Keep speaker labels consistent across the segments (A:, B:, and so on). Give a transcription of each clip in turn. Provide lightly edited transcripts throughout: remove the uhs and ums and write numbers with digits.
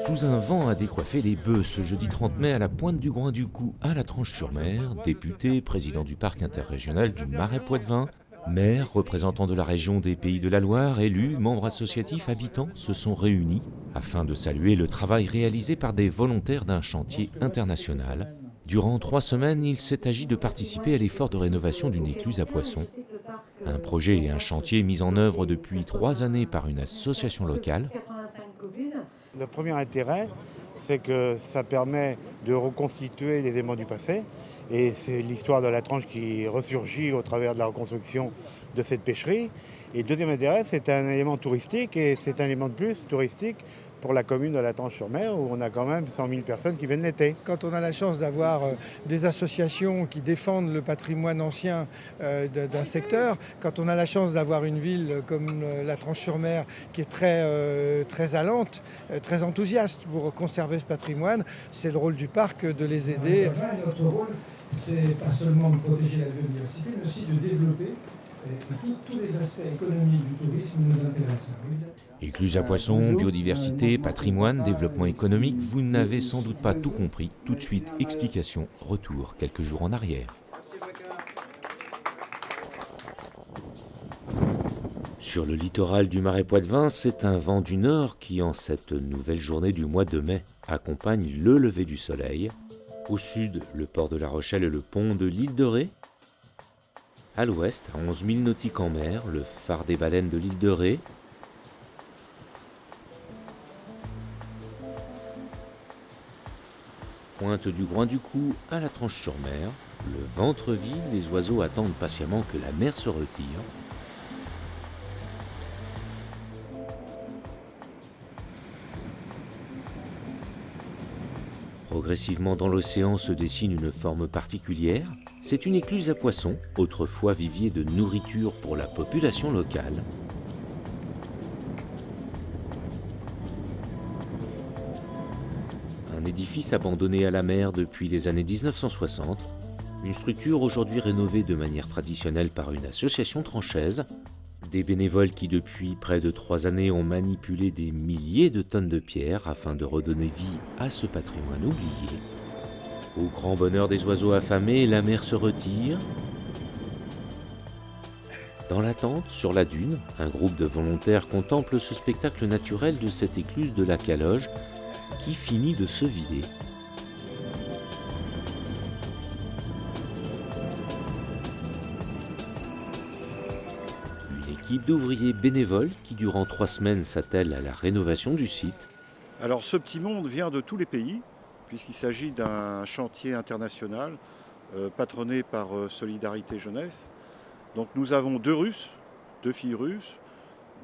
A: Sous un vent à décoiffer les bœufs ce jeudi 30 mai à la pointe du Groin-du-Cou à la Tranche-sur-Mer, député, président du parc interrégional du Marais-Poitevin, maires, représentants de la région des Pays de la Loire, élus, membres associatifs, habitants se sont réunis afin de saluer le travail réalisé par des volontaires d'un chantier international. Durant 3 semaines, il s'est agi de participer à l'effort de rénovation d'une écluse à poissons. Un projet et un chantier mis en œuvre depuis 3 années par une association locale.
B: Le premier intérêt, c'est que ça permet de reconstituer les éléments du passé. Et c'est l'histoire de la Tranche qui ressurgit au travers de la reconstruction de cette pêcherie. Et le deuxième intérêt, c'est un élément touristique et c'est un élément de plus touristique pour la commune de la Tranche-sur-Mer où on a quand même 100 000 personnes qui viennent l'été.
C: Quand on a la chance d'avoir des associations qui défendent le patrimoine ancien d'un secteur, quand on a la chance d'avoir une ville comme la Tranche-sur-Mer qui est très allante, très enthousiaste pour conserver ce patrimoine, c'est le rôle du parc de les aider.
D: Notre rôle, c'est pas seulement de protéger la biodiversité, mais aussi de développer. Et tous les aspects économiques du tourisme nous intéressent.
A: Écluse à poissons, biodiversité, patrimoine, développement économique, vous n'avez sans doute pas tout compris. Tout de suite, explication, retour quelques jours en arrière. Sur le littoral du Marais-Poitevin, c'est un vent du nord qui, en cette nouvelle journée du mois de mai, accompagne le lever du soleil. Au sud, le port de La Rochelle et le pont de l'île de Ré. À l'ouest, à 11 000 nautiques en mer, le phare des baleines de l'île de Ré. Pointe du Groin-du-Cou à la Tranche-sur-Mer, le ventre vide, les oiseaux attendent patiemment que la mer se retire. Progressivement dans l'océan se dessine une forme particulière. C'est une écluse à poissons, autrefois vivier de nourriture pour la population locale. Un édifice abandonné à la mer depuis les années 1960, une structure aujourd'hui rénovée de manière traditionnelle par une association tranchaise, des bénévoles qui depuis près de 3 années ont manipulé des milliers de tonnes de pierres afin de redonner vie à ce patrimoine oublié. Au grand bonheur des oiseaux affamés, la mer se retire. Dans l'attente, sur la dune, un groupe de volontaires contemple ce spectacle naturel de cette écluse de la Caloge qui finit de se vider. Une équipe d'ouvriers bénévoles qui, durant 3 semaines, s'attelle à la rénovation du site.
E: Alors ce petit monde vient de tous les pays, puisqu'il s'agit d'un chantier international patronné par Solidarité Jeunesse. Donc nous avons 2 Russes, 2 filles russes,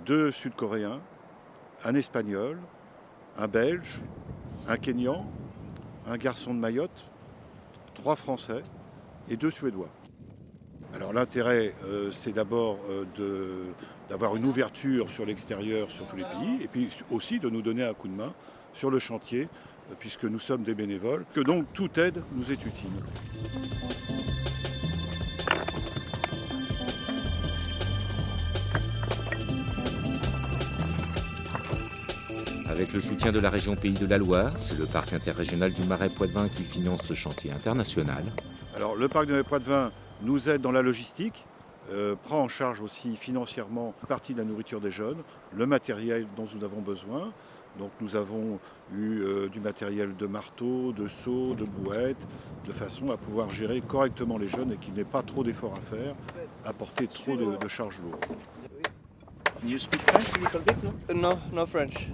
E: 2 Sud-Coréens, un Espagnol, un Belge, un Kényan, un garçon de Mayotte, 3 Français et 2 Suédois. Alors l'intérêt, c'est d'abord d'avoir une ouverture sur l'extérieur sur tous les pays, et puis aussi de nous donner un coup de main sur le chantier, puisque nous sommes des bénévoles, que donc toute aide nous est utile.
A: Avec le soutien de la région Pays de la Loire, c'est le parc interrégional du Marais-Poitevin qui finance ce chantier international.
E: Alors le parc du Marais-Poitevin nous aide dans la logistique, prend en charge aussi financièrement une partie de la nourriture des jeunes, le matériel dont nous avons besoin. Donc nous avons eu du matériel de marteau, de seaux, de bouettes, de façon à pouvoir gérer correctement les jeunes et qu'il n'ait pas trop d'efforts à faire, à porter trop de charges lourdes.
F: Can you speak French a little bit, no?
G: No French.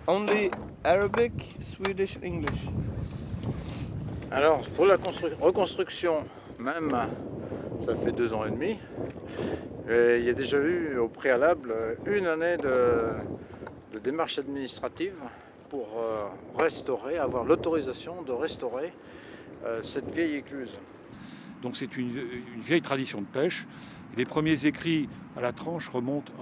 G: Only Arabic, Swedish, English.
F: Alors, pour la reconstruction, même, ça fait 2 ans et demi. Et il y a déjà eu au préalable 1 année de démarche administrative pour restaurer, avoir l'autorisation de restaurer cette vieille écluse.
E: Donc c'est une vieille tradition de pêche. Les premiers écrits à la Tranche remontent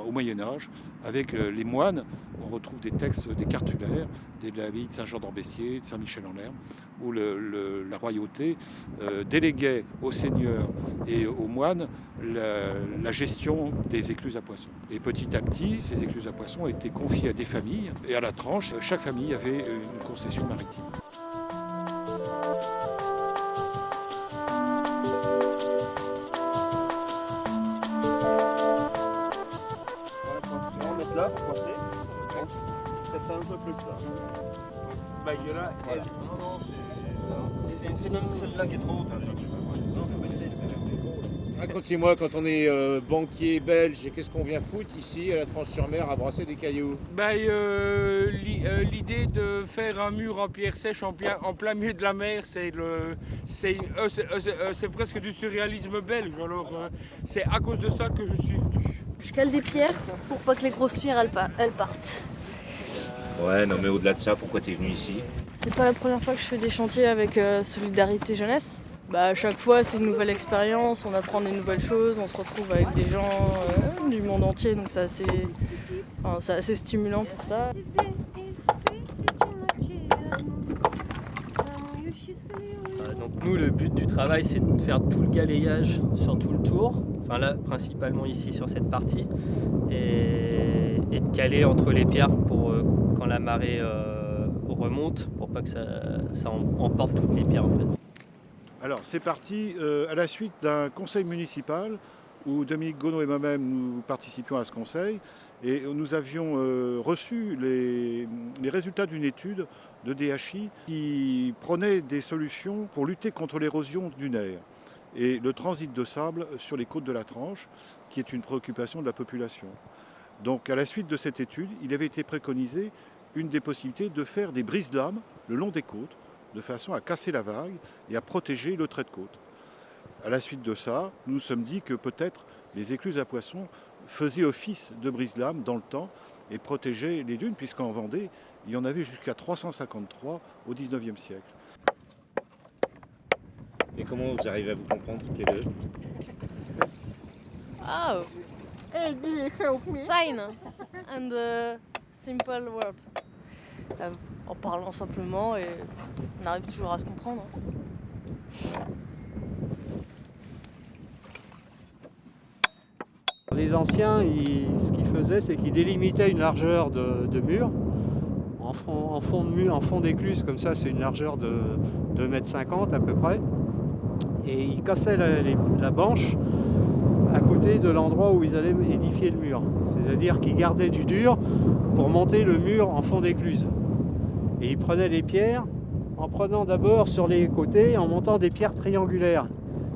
E: au Moyen-Âge. Avec les moines, on retrouve des textes des cartulaires, de l'abbaye de Saint-Jean-d'Ambessier, de Saint-Michel-en-Lerme, où la royauté déléguait aux seigneurs et aux moines la gestion des écluses à poissons. Et petit à petit, ces écluses à poissons ont été confiées à des familles, et à la tranche, chaque famille avait une concession maritime.
G: On va mettre là pour passer. Peut-être un peu plus là. Bah, il y en a. Voilà. C'est même celle-là qui est trop haute.
H: Racontez-moi, quand on est banquier belge, qu'est-ce qu'on vient foutre ici à la Tranche-sur-Mer à brasser des cailloux?
I: L'idée de faire un mur en pierre sèche en plein milieu de la mer, c'est presque du surréalisme belge. Alors c'est à cause de ça que je suis venu.
J: Je cale des pierres pour pas que les grosses pierres elles partent.
A: Ouais, non mais au-delà de ça, pourquoi t'es venu ici?
J: C'est pas la première fois que je fais des chantiers avec Solidarité Jeunesse. À chaque fois c'est une nouvelle expérience, on apprend des nouvelles choses, on se retrouve avec des gens du monde entier, donc c'est assez stimulant pour ça.
K: Donc nous, le but du travail, c'est de faire tout le balayage sur tout le tour, enfin là principalement ici sur cette partie, et de caler entre les pierres pour quand la marée remonte, pour pas que ça emporte toutes les pierres en fait.
E: Alors c'est parti à la suite d'un conseil municipal où Dominique Gonneau et moi-même nous participions à ce conseil et nous avions reçu les résultats d'une étude de DHI qui prenait des solutions pour lutter contre l'érosion dunaire et le transit de sable sur les côtes de la Tranche, qui est une préoccupation de la population. Donc à la suite de cette étude, il avait été préconisé une des possibilités de faire des brises-lames le long des côtes, de façon à casser la vague et à protéger le trait de côte. À la suite de ça, nous nous sommes dit que peut-être les écluses à poissons faisaient office de brise-lames dans le temps et protégeaient les dunes, puisqu'en Vendée, il y en avait jusqu'à 353 au XIXe siècle.
A: Et comment vous arrivez à vous comprendre toutes les deux?
J: Sign and simple word. En parlant simplement et on arrive toujours à se comprendre.
L: Les anciens, ce qu'ils faisaient, c'est qu'ils délimitaient une largeur de mur. En fond de mur, en fond d'écluse, comme ça, c'est une largeur de 2,50 m à peu près. Et ils cassaient la banche à côté de l'endroit où ils allaient édifier le mur. C'est-à-dire qu'ils gardaient du dur pour monter le mur en fond d'écluse. Et ils prenaient les pierres en prenant d'abord sur les côtés, en montant des pierres triangulaires.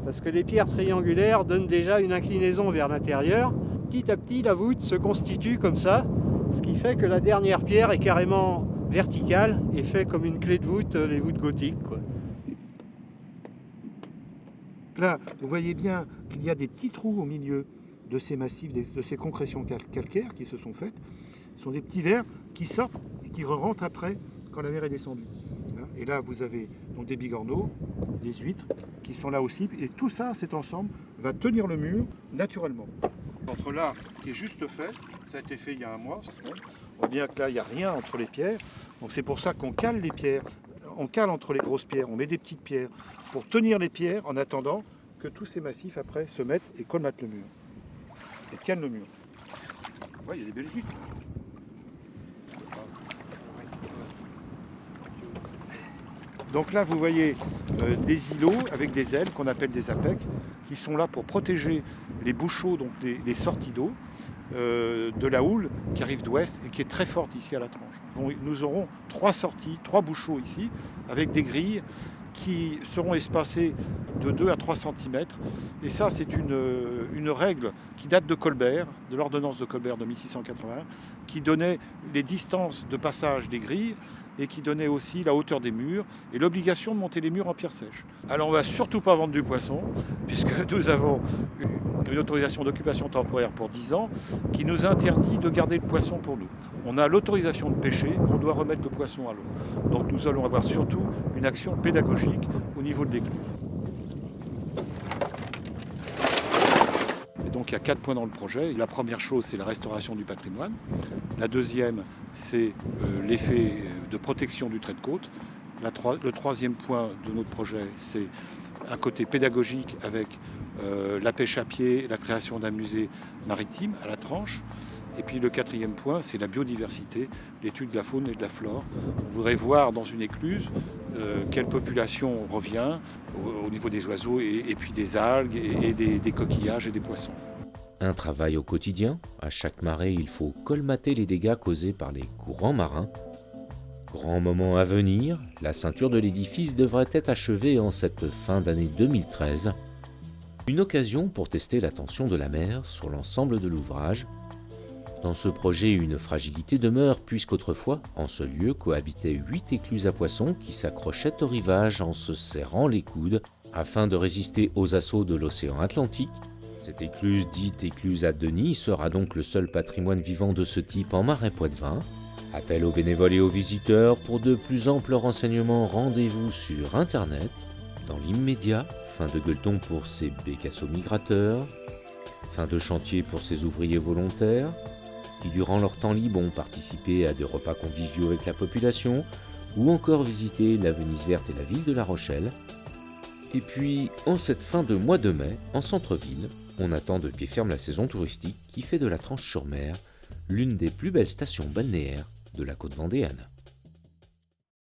L: Parce que les pierres triangulaires donnent déjà une inclinaison vers l'intérieur. Petit à petit, la voûte se constitue comme ça, ce qui fait que la dernière pierre est carrément verticale et fait comme une clé de voûte, les voûtes gothiques, quoi.
B: Là, vous voyez bien qu'il y a des petits trous au milieu de ces massifs, de ces concrétions calcaires qui se sont faites. Ce sont des petits verres qui sortent et qui rentrent après quand la mer est descendue. Et là, vous avez donc des bigorneaux, des huîtres qui sont là aussi. Et tout ça, cet ensemble, va tenir le mur naturellement. Entre là, qui est juste fait, ça a été fait il y a un mois, on voit bien que là, il n'y a rien entre les pierres. Donc c'est pour ça qu'on cale les pierres. On cale entre les grosses pierres, on met des petites pierres pour tenir les pierres en attendant que tous ces massifs après se mettent et colmatent le mur. Et tiennent le mur. Ouais, il y a des belles huîtres. Donc là, vous voyez des îlots avec des ailes qu'on appelle des apecs, qui sont là pour protéger les bouchots, donc les sorties d'eau, de la houle qui arrive d'ouest et qui est très forte ici à la Tranche. Donc, nous aurons 3 sorties, 3 bouchots ici, avec des grilles qui seront espacées de 2 à 3 cm. Et ça, c'est une règle qui date de Colbert, de l'ordonnance de Colbert de 1680, qui donnait les distances de passage des grilles et qui donnait aussi la hauteur des murs et l'obligation de monter les murs en pierre sèche. Alors on ne va surtout pas vendre du poisson, puisque nous avons une autorisation d'occupation temporaire pour 10 ans qui nous interdit de garder le poisson pour nous. On a l'autorisation de pêcher, on doit remettre le poisson à l'eau. Donc nous allons avoir surtout une action pédagogique au niveau de l'écluse.
E: Donc il y a 4 points dans le projet. La première chose, c'est la restauration du patrimoine. La deuxième, c'est l'effet de protection du trait de côte. Le troisième point de notre projet, c'est un côté pédagogique avec la pêche à pied, la création d'un musée maritime à la Tranche. Et puis le quatrième point, c'est la biodiversité, l'étude de la faune et de la flore. On voudrait voir dans une écluse quelle population revient au niveau des oiseaux et puis des algues et des coquillages et des poissons.
A: Un travail au quotidien. À chaque marée, il faut colmater les dégâts causés par les courants marins. Grand moment à venir, la ceinture de l'édifice devrait être achevée en cette fin d'année 2013. Une occasion pour tester la tension de la mer sur l'ensemble de l'ouvrage. Dans ce projet, une fragilité demeure puisqu'autrefois, en ce lieu, cohabitaient 8 écluses à poissons qui s'accrochaient au rivage en se serrant les coudes afin de résister aux assauts de l'océan Atlantique. Cette écluse, dite écluse à Denis, sera donc le seul patrimoine vivant de ce type en Marais Poitevin. Appel aux bénévoles et aux visiteurs. Pour de plus amples renseignements, rendez-vous sur Internet. Dans l'immédiat, fin de gueuleton pour ces bécassos migrateurs, fin de chantier pour ces ouvriers volontaires, qui durant leur temps libre ont participé à des repas conviviaux avec la population, ou encore visité la Venise verte et la ville de La Rochelle. Et puis, en cette fin de mois de mai, en centre-ville, on attend de pied ferme la saison touristique qui fait de la Tranche-sur-Mer l'une des plus belles stations balnéaires de la côte vendéenne.